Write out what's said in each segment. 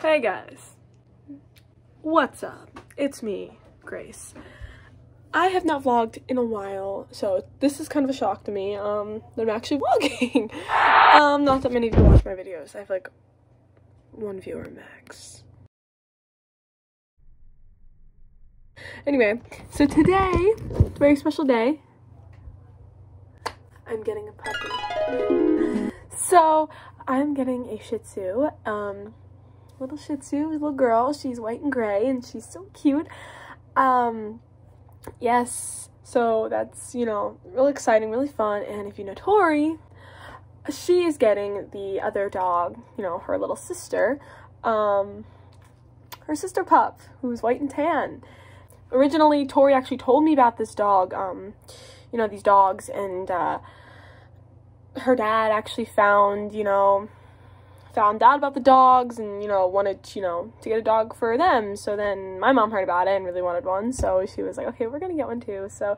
Hey guys, what's up? It's me, Grace. I have not vlogged in a while, so this is kind of a shock to me, that I'm actually vlogging. Not that many of you watch my videos. I have like 1 viewer max. Anyway, so today, it's a very special day. I'm getting a puppy. So, I'm getting a Shih Tzu, little Shih Tzu, little girl. She's white and gray, and she's so cute. Yes, so that's, you know, really exciting, really fun. And if you know Tori, she is getting the other dog, you know, her little sister, her sister pup, who's white and tan. Originally, Tori actually told me about this dog, you know, these dogs, and her dad actually found out about the dogs and, you know, wanted, you know, to get a dog for them. So then my mom heard about it and really wanted one, so she was like, okay, we're gonna get one too. So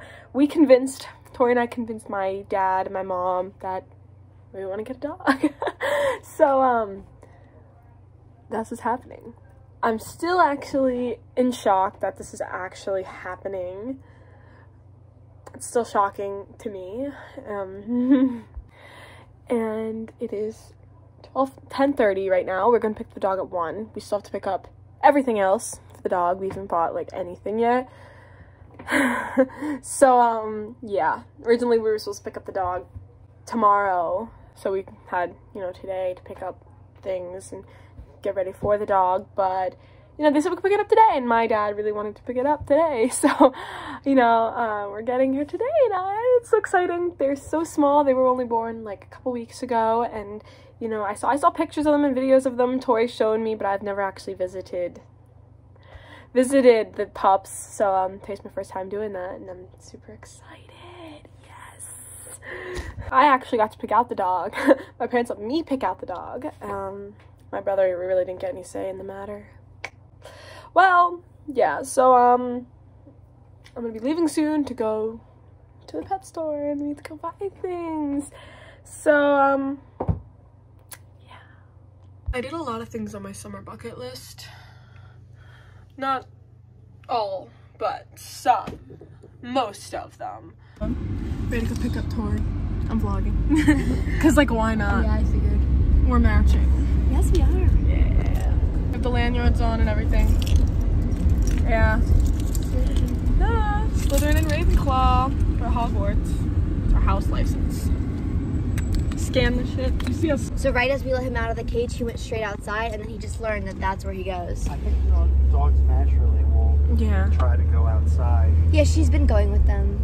Tori and I convinced my dad and my mom that we want to get a dog. So that's what's happening. I'm still actually in shock that this is actually happening. It's still shocking to me. And it is 10:30 right now. We're gonna pick the dog at 1. We still have to pick up everything else for the dog. We haven't bought like anything yet. So yeah, originally we were supposed to pick up the dog tomorrow, so we had, you know, today to pick up things and get ready for the dog, but you know, they said we could pick it up today, and my dad really wanted to pick it up today, so you know, we're getting her today, and it's so exciting. They're so small. They were only born like a couple weeks ago, and you know, I saw pictures of them and videos of them. Tori showed me, but I've never actually visited the pups, so today's my first time doing that, and I'm super excited. Yes, I actually got to pick out the dog. My parents let me pick out the dog. My brother really didn't get any say in the matter. Well, yeah, so I'm gonna be leaving soon to go to the pet store, and we need to go buy things. So yeah, I did a lot of things on my summer bucket list. Not all, but some. Most of them. Ready to go pick up Tori. I'm vlogging. Cause like, why not? Yeah, I figured. We're matching. Yes, we are. Yeah. I have the lanyards on and everything. Yeah. Slytherin and Ravenclaw for Hogwarts. Our house license. Scan the shit. You see us? So right as we let him out of the cage, he went straight outside, and then he just learned that that's where he goes. I think dogs naturally will try to go outside. Yeah, she's been going with them.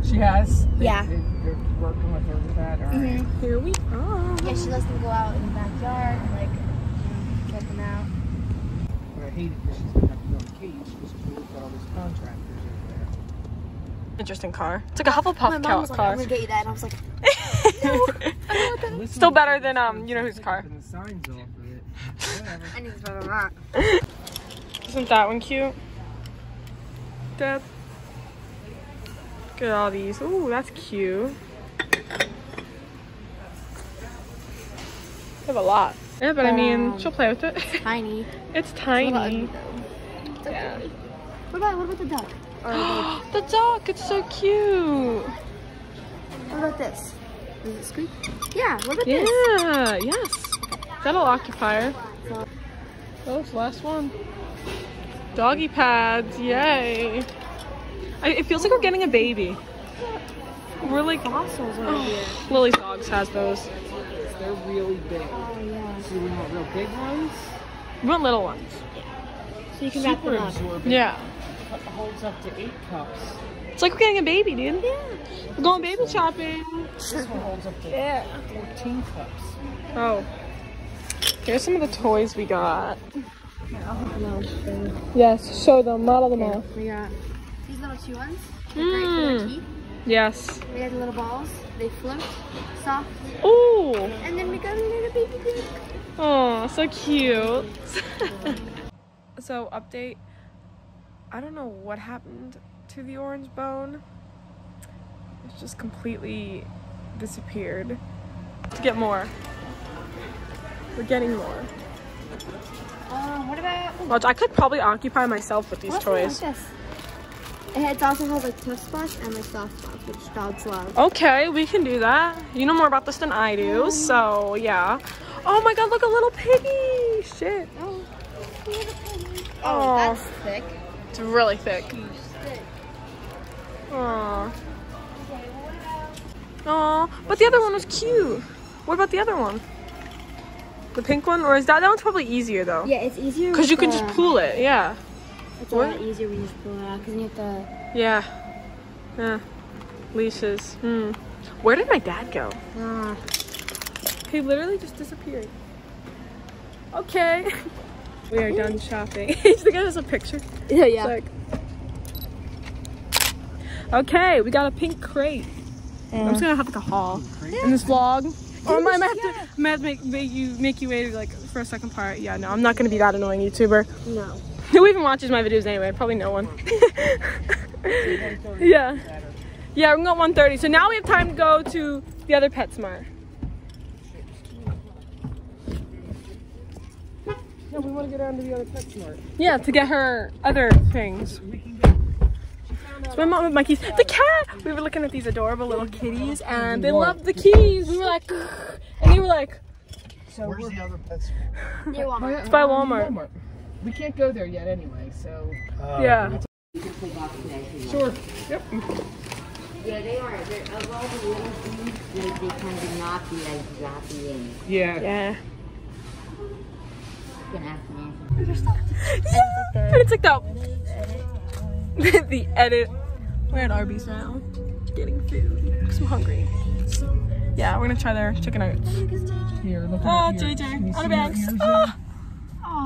She has? Yeah. You're working with her with that? All right. Here we are. Yeah, she lets them go out in the backyard and like, you know, check them out. But I hate it because she's going to have to go in the cage because we've got all these contractors over there. Interesting car. It's like a Hufflepuff My mom was like, car. I'm gonna get you that, and I was like, no, I don't want that. Still better than you know whose car. The signs off of it. Whatever. I need to better than that. Isn't that one cute? Deb. Look at all these. Ooh, that's cute. They have a lot. Yeah, but I mean, she'll play with it. It's tiny. It's tiny. It's okay. Yeah. What about the duck? Or The duck, it's so cute. what about this? Does it squeak? Yeah, what about this? Yeah, yes. That'll occupy her. Oh, it's the last one. Doggy pads, yay. It feels like we're getting a baby. We're like Fossils over here. Lily's dogs has those. They're really big. Oh, yeah. So we want real big ones? We want little ones. So you can wrap Super them up. absorbent. Yeah. Holds up to 8 cups. It's like we're getting a baby, dude. Yeah. We're going baby shopping. This one holds up to 14 cups. Oh. Here's some of the toys we got. No. Yes, show them, model them all. We got these little chew ones. They're great for their teeth. Yes. We got the little balls. They float, soft. Ooh. And then we got a little baby duck. Oh, so cute. So, update. I don't know what happened to the orange bone. It's just completely disappeared. To get more. We're getting more. Watch, I could probably occupy myself with these toys. Like this. It also has like tough spots and like soft spots, which dogs love. Okay, we can do that. You know more about this than I do, so yeah. Oh my god, look, a little piggy! Shit. Oh, look at the piggy. Oh, That's thick. it's really thick. Thick. Aww. Aww, but the other one was cute. What about the other one? The pink one? Or is that one's probably easier though? Yeah, it's easier. Because you can just pull it, yeah. It's a lot easier when you just pull it out because you have to. Yeah. Yeah. Leashes. Where did my dad go? He literally just disappeared. Okay. We are done shopping. He's gonna give us a picture. Yeah. Like, okay, we got a pink crate. I'm just gonna have like a haul in this vlog. Or I might have to make you wait like for a second part. Yeah, no, I'm not gonna be that annoying YouTuber. No. Who even watches my videos anyway? Probably no one. Yeah. Yeah, we're going 1:30. So now we have time to go to the other PetSmart. No, we want to go down to the other PetSmart. Yeah, to get her other things. So my mom with my keys. The cat! We were looking at these adorable little kitties and they loved the keys. We were like, and they were like, So where's the other PetSmart? Near Walmart. It's by Walmart. We can't go there yet anyway, so. Yeah. Sure. Yep. Yeah, they are. They're, of all the little things, they kind of not be like dropping in. Yeah. Yeah. You can ask me. Yeah. And it's like that. The edit. We're at Arby's now. Getting food. Because I'm hungry. Yeah, we're gonna try their chicken nuggets. Here, look at Oh, it. JJ. Outer bags. Hi,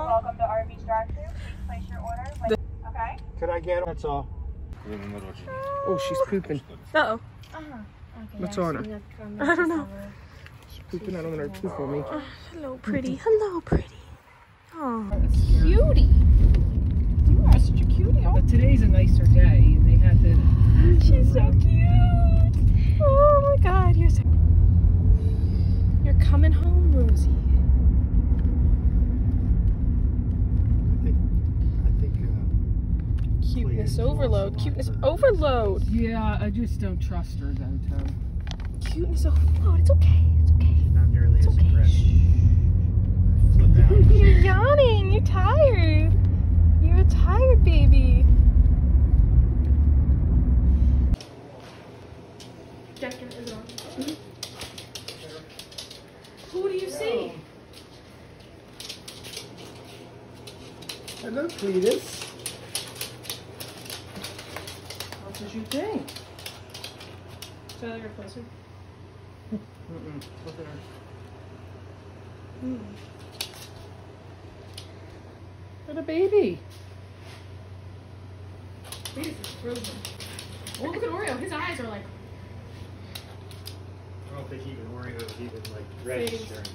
welcome to Arby's drive-thru. Please place your order. Okay. Could I get it? That's all. Oh, she's pooping. Uh-oh. What's on her? I don't know. She's pooping. I don't want her to poop on me. Hello, pretty. Hello, pretty. Oh. Cutie. You are such a cutie. But today's a nicer day, and they had the. She's so cute. Oh my god, you're so. You're coming home, Rosie. Cuteness overload. Cuteness overload. Yeah, I just don't trust her though, Tom. Cuteness overload. It's okay. It's okay. Not nearly It's as okay. aggressive. Flip out. You're yawning. You're tired. You're a tired baby. Jacket is on. Who do you see? Hello, Cletus. What did you think? Should I get closer? Look at her. What a baby. Please, it's frozen. Oh, look at Oreo. His eyes are like. I don't think even Oreo is even like registering.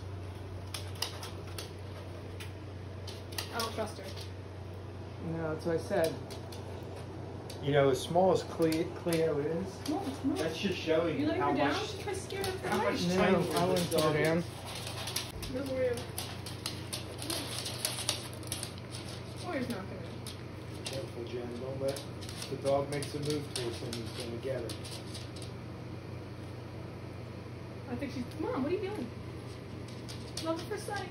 I don't trust her. No, that's what I said. You know, as small as Cleo is, No, it's not. that's just showing You letting how her down? much. She tries to scare her. How much No, time I wouldn't put her down. Where's Oreo? Oreo's not gonna. Careful, Jen. Don't let the dog makes a move towards him. He's gonna get it. I think she's. Mom, what are you doing? Love at first sight.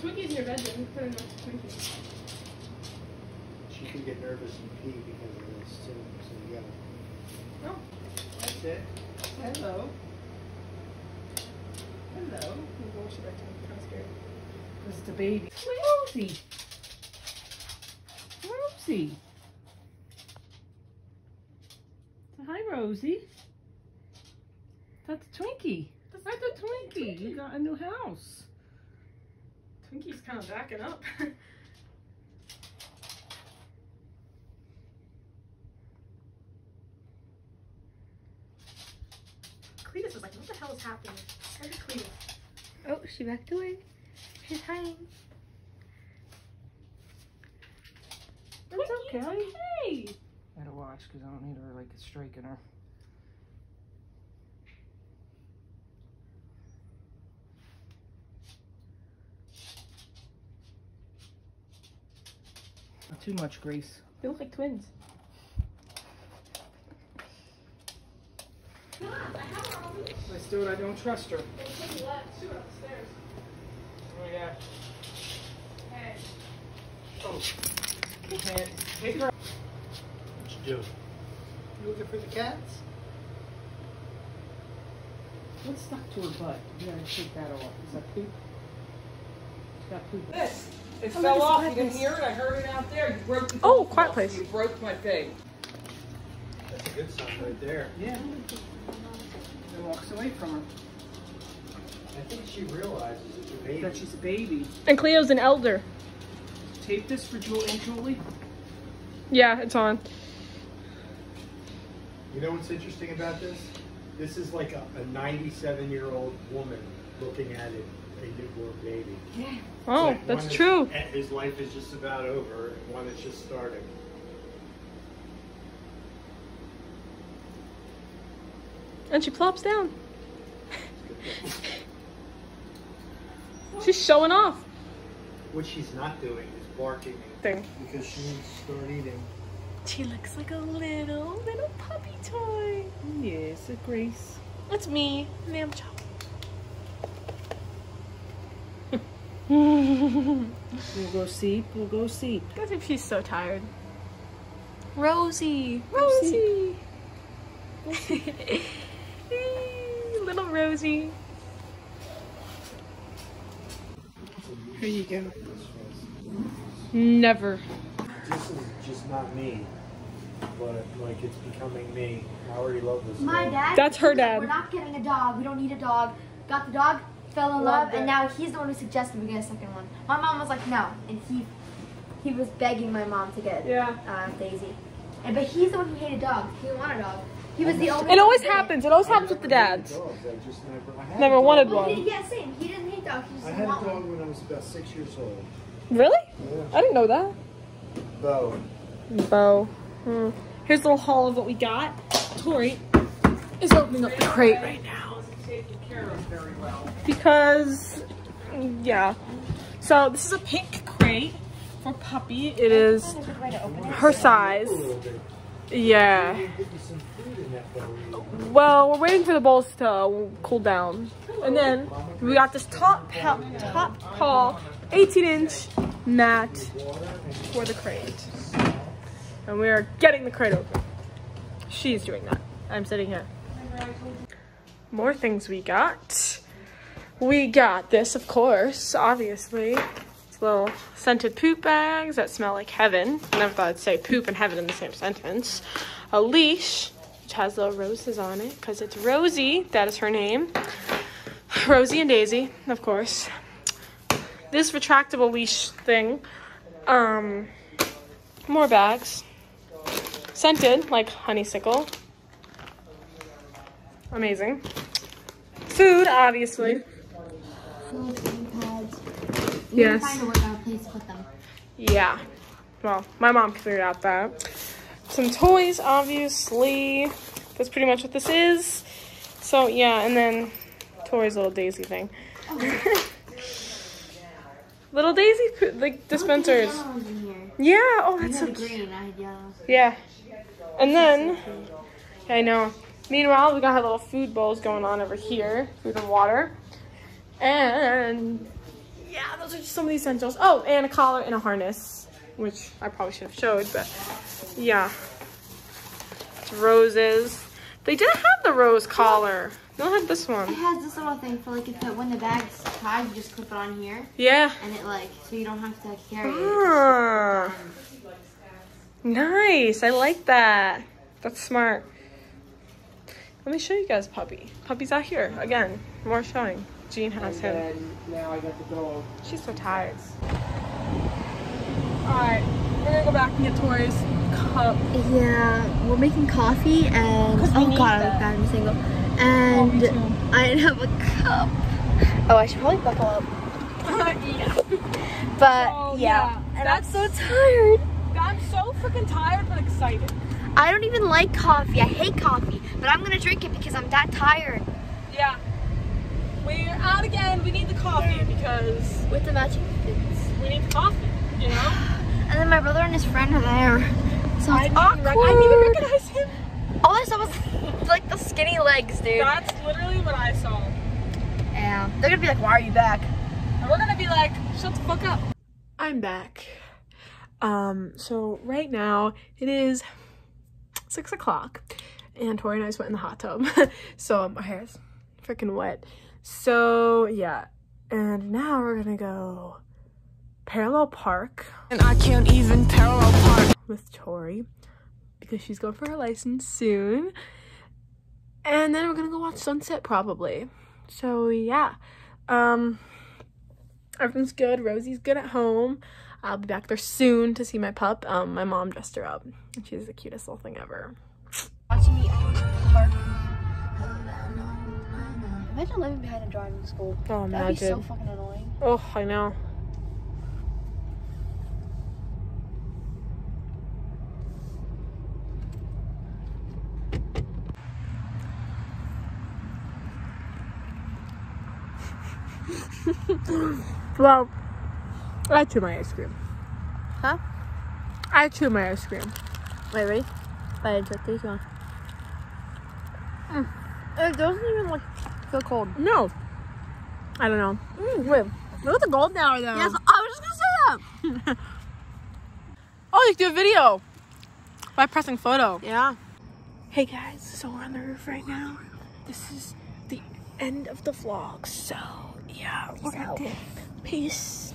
Twinkie's in your bedroom. Put her next to Twinkie. She can get nervous and pee because of this too. So you gotta. Oh. That's it. Hello. Hello. We'll wash it back to me. I'm scared. This is the baby. Rosie. Rosie. So hi, Rosie. That's Twinkie. That's the Twinkie. You got a new house. Twinkie's kind of backing up. Cletus is like, what the hell is happening? Where's Cletus? Oh, she backed away. She's hiding. That's Twinkie, okay. it's okay. Gotta watch because I don't need her like striking her. too much, Grace. They look like twins. Stuart, I don't trust her. Oh, yeah. Hey. Oh. Take her. What you doing? You looking for the cats? What's stuck to her butt? You gotta take that off. Is that poop? Is that poop? This. It fell off. You didn't hear it? I heard it out there. You broke the Oh, quiet place. You broke my thing. That's a good sign right there. Yeah. He walks away from her. I think she realizes it's a baby. That she's a baby. And Cleo's an elder. Tape this for Julie. Yeah, it's on. You know what's interesting about this? This is like a 97-year-old woman looking at a newborn baby. Oh, Like that's one true. His life is just about over, and one is just starting. And she plops down. She's showing off. What she's not doing is barking Thing. because she needs to start eating. She looks like a little puppy toy. Yes, a Grace. That's me, lamb chop. We'll go sleep. We'll go sleep. I think she's so tired. Rosie. Rosie. Little Rosie. Here you go. Never. This is just not me, but like it's becoming me. I already love this. My girl. dad. That's her was like, dad. We're not getting a dog. We don't need a dog. Got the dog, fell in love, and now he's the one who suggested we get a second one. My mom was like, no, and he was begging my mom to get Daisy. But he's the one who hated dogs. He didn't want a dog. He was the only. It always one who happens. It always happens with the dads. Dogs, I just I had Never a dog- wanted Well, one. yeah, same. He didn't hate dogs. He just I didn't had a want dog one. when I was about 6 years old. Really? Yeah. I didn't know that. Bo. Bo. Here's a little haul of what we got. Tori is opening up the crate right now. Because, yeah. So this is a pink crate for Puppy. It is her size. Yeah. Well, we're waiting for the bowls to cool down. And then we got this top paw 18-inch mat for the crate. And we are getting the crate open. She's doing that. I'm sitting here. More things we got. We got this, of course, obviously. It's little scented poop bags that smell like heaven. I never thought I'd say poop and heaven in the same sentence. A leash, which has little roses on it, because it's Rosie. That is her name. Rosie and Daisy, of course. This retractable leash thing. More bags. Scented, like honeysuckle. Amazing. Food, obviously. Pads. Yes. Find a place to put them. Yeah. Well, my mom figured out that. Some toys, obviously. That's pretty much what this is. So, yeah, and then Tori's little Daisy thing. Oh. Little Daisy, like, dispensers. Oh, in here. Yeah, oh, that's You so had cute. green, I had yellow. Yeah. And then, I know. Meanwhile, we got our little food bowls going on over here. Food and water. And, yeah, those are just some of the essentials. Oh, and a collar and a harness, which I probably should have showed, but yeah. It's roses. They didn't have the rose collar. They don't have this It one. has this little thing for like when the bag's tied, you just clip it on here, Yeah. and it like so you don't have to carry it. Ah, nice. I like that. That's smart. Let me show you guys Puppy. Puppy's out here again. More showing. Jean has him. And now I got the dog. She's so tired. Alright, we're gonna go back and get Tori's cup. Yeah, we're making coffee and we oh need god, I that. look bad. I'm single, and me too. I didn't have a cup. Oh, I should probably buckle up. Yeah. But Oh, yeah, yeah. and I'm so tired. I'm so freaking tired but excited. I don't even like coffee. I hate coffee, but I'm gonna drink it because I'm that tired. Yeah. We're out again. We need the coffee because With the matching fits. we need the coffee, you know? And then my brother and his friend are there. So it's awkward. I didn't even recognize him. All I saw was like the skinny legs, dude. That's literally what I saw. Yeah. They're gonna be like, why are you back? And we're gonna be like, shut the fuck up. I'm back. So right now it is 6 o'clock and Tori and I just went in the hot tub. So my hair is freaking wet. So yeah, and now we're gonna go parallel park. And I can't even parallel park with Tori because she's going for her license soon. And then we're gonna go watch sunset probably. So yeah, everything's good. Rosie's good at home. I'll be back there soon to see my pup. My mom dressed her up and she's the cutest little thing ever. Watching me park. Imagine living behind a driving school. Oh, imagine. That'd be so fucking annoying. Oh, I know. Well, I chew my ice cream. Huh? I chew my ice cream. Wait, ready? Bite into it. Please go on. It doesn't even like feel cold. No. I don't know. Wait, look at the golden hour though. Yes, I was just gonna say that. Oh, you can do a video by pressing photo. Yeah. Hey guys, so we're on the roof right now. This is the end of the vlog. So yeah, we're gonna dip. Peace.